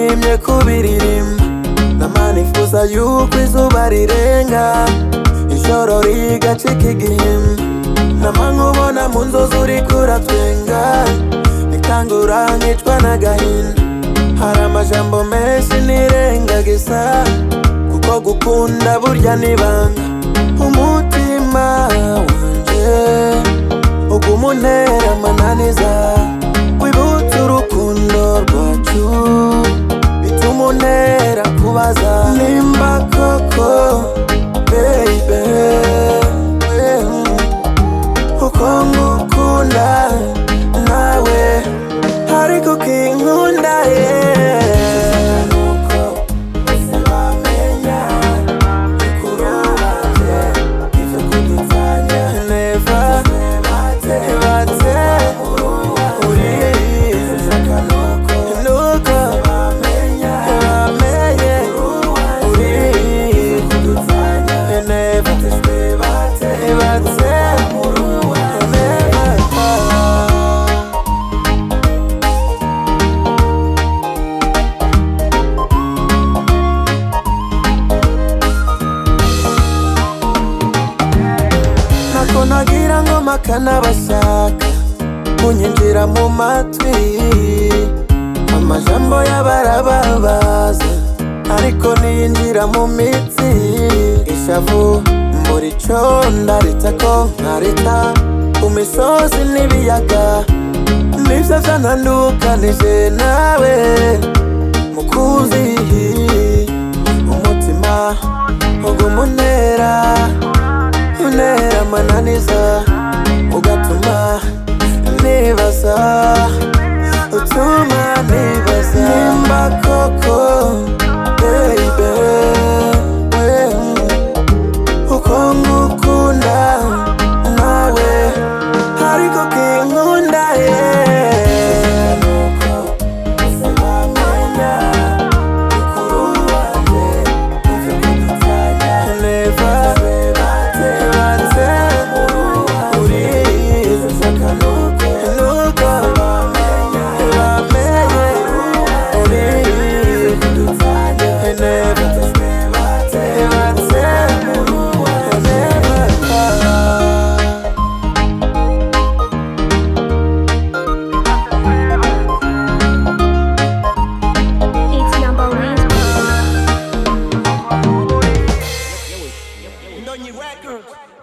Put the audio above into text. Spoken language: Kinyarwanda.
nishimye kubiririmba namanifuza yuko izuba rirenga ijoro rigacika igihimba nama nkubona mu nzozi uriko uratwenga nikangura nkicwa n'agahinda hari amajambo menshi nirengagiza kuko gukunda burya nibanga umutima wanje uguma untera amananiza wibutse urukundo rwacu bituma untera kubaza nimba koko baby uko ngukunda nawe ariko ukinkunda nagira ngo makana bashaka kunyinjira mu matwi amajambo y'abarababaza ariko niyinjira mu mitsi ishavu mbura ico ndaritako nkarita ku misozi n'ibiyaga nivyo vyantandukanije nawe mukunzi umutima uguma untera amananiza ugatuma nibaza utuma nibaza nimba koko baby uko ngukunda nawe ariko kinkunda Records.